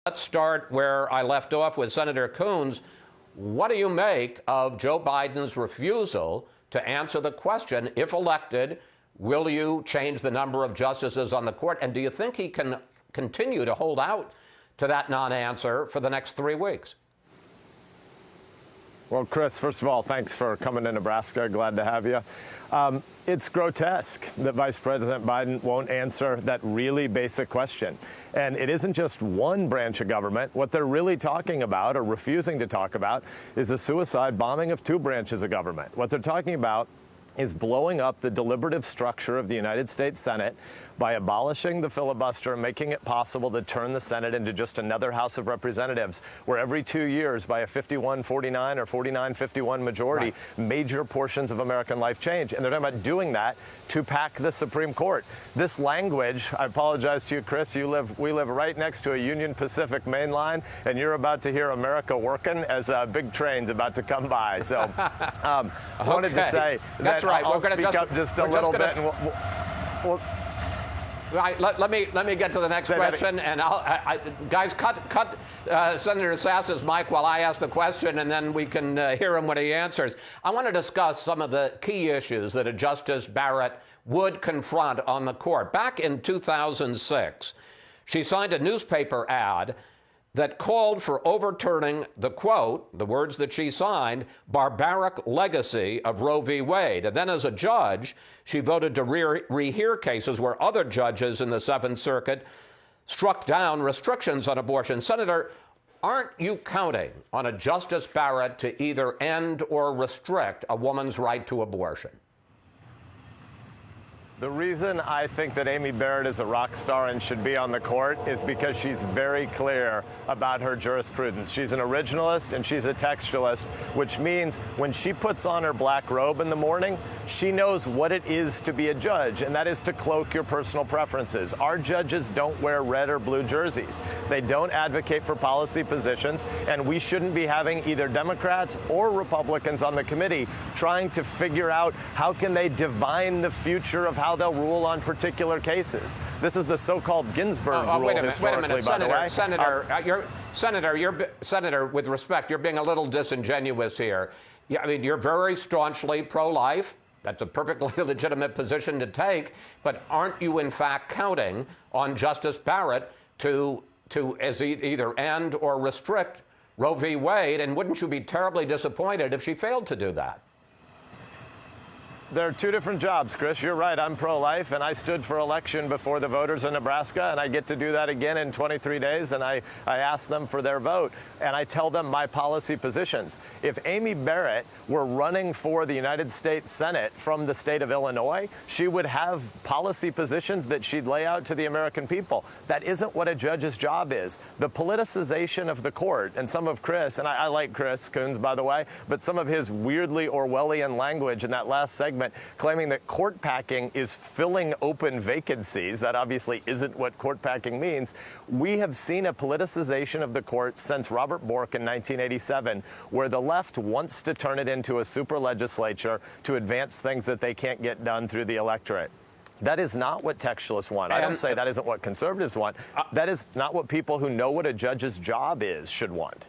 Let's start where I left off with Senator Coons. What do you make of Joe Biden's refusal to answer the question, if elected, will you change the number of justices on the court? And do you think he can continue to hold out to that non-answer for the next 3 weeks? Well, Chris, first of all, thanks for coming to Nebraska. Glad to have you. It's grotesque that Vice President Biden won't answer that really basic question. And it isn't just one branch of government. What they're really talking about, or refusing to talk about, is a suicide bombing of 2 branches of government. What they're talking about is blowing up the deliberative structure of the United States Senate by abolishing the filibuster and making it possible to turn the Senate into just another House of Representatives, where every 2 years, by a 51-49 or 49-51 majority, major portions of American life change. And they're talking about doing that to pack the Supreme Court. This language, I apologize to you, Chris, we live right next to a Union Pacific main line, and you're about to hear America working as a big train's about to come by. So I wanted to say that I'll speak up just a little bit. And we'll Right, let me get to the next question, and guys, cut Senator Sass's mic while I ask the question, and then we can hear him when he answers. I want to discuss some of the key issues that a Justice Barrett would confront on the court. Back in 2006, she signed a newspaper ad that called for overturning the, quote, the words that she signed, barbaric legacy of Roe v. Wade. And then as a judge, she voted to rehear cases where other judges in the Seventh Circuit struck down restrictions on abortion. Senator, aren't you counting on a Justice Barrett to either end or restrict a woman's right to abortion? The reason I think that Amy Barrett is a rock star and should be on the court is because she's very clear about her jurisprudence. She's an originalist and she's a textualist, which means when she puts on her black robe in the morning, she knows what it is to be a judge, and that is to cloak your personal preferences. Our judges don't wear red or blue jerseys. They don't advocate for policy positions, and we shouldn't be having either Democrats or Republicans on the committee trying to figure out how can they divine the future of how they'll rule on particular cases. This is the so-called Ginsburg rule historically, by the way. Senator, with respect, you're being a little disingenuous here. I mean, you're very staunchly pro-life. That's a perfectly legitimate position to take. But aren't you, in fact, counting on Justice Barrett to either end or restrict Roe v. Wade? And wouldn't you be terribly disappointed if she failed to do that? There are 2 different jobs, Chris. You're right. I'm pro-life, and I stood for election before the voters in Nebraska, and I get to do that again in 23 days, and I ask them for their vote, and I tell them my policy positions. If Amy Barrett were running for the United States Senate from the state of Illinois, she would have policy positions that she'd lay out to the American people. That isn't what a judge's job is. The politicization of the court, and some of Chris, and I like Chris Coons, by the way, but some of his weirdly Orwellian language in that last segment, claiming that court packing is filling open vacancies. That obviously isn't what court packing means. We have seen a politicization of the court since Robert Bork in 1987, where the left wants to turn it into a super legislature to advance things that they can't get done through the electorate. That is not what textualists want. I don't say that isn't what conservatives want. That is not what people who know what a judge's job is should want.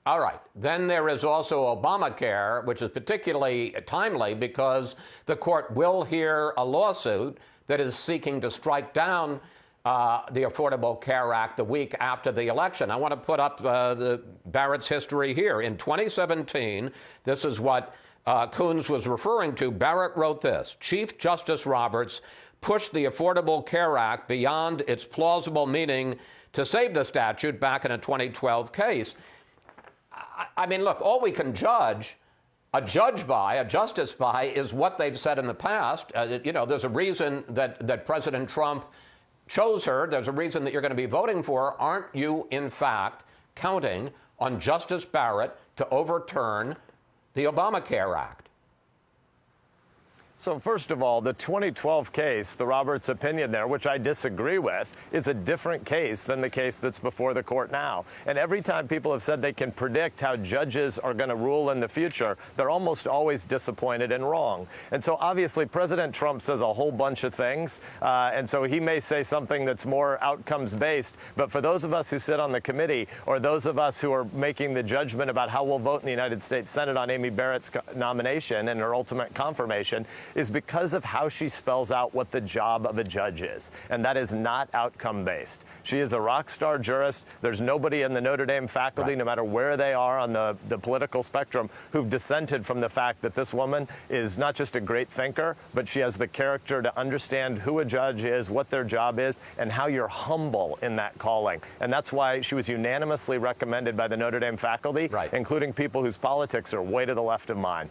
All right. Then there is also Obamacare, which is particularly timely because the court will hear a lawsuit that is seeking to strike down the Affordable Care Act the week after the election. I want to put up the Barrett's history here. In 2017, this is what Coons was referring to. Barrett wrote this: Chief Justice Roberts pushed the Affordable Care Act beyond its plausible meaning to save the statute back in a 2012 case. I mean, look, all we can judge a justice by, is what they've said in the past. You know, there's a reason that President Trump chose her. There's a reason that you're going to be voting for her. Aren't you, in fact, counting on Justice Barrett to overturn the Obamacare Act? So first of all, the 2012 case, the Roberts opinion there, which I disagree with, is a different case than the case that's before the court now. And every time people have said they can predict how judges are going to rule in the future, they're almost always disappointed and wrong. And so obviously President Trump says a whole bunch of things, and so he may say something that's more outcomes based. But for those of us who sit on the committee, or those of us who are making the judgment about how we'll vote in the United States Senate on Amy Barrett's nomination and her ultimate confirmation, is because of how she spells out what the job of a judge is. And that is not outcome-based. She is a rock star jurist. There's nobody in the Notre Dame faculty, no matter where they are on the political spectrum, who've dissented from the fact that this woman is not just a great thinker, but she has the character to understand who a judge is, what their job is, and how you're humble in that calling. And that's why she was unanimously recommended by the Notre Dame faculty, including people whose politics are way to the left of mine.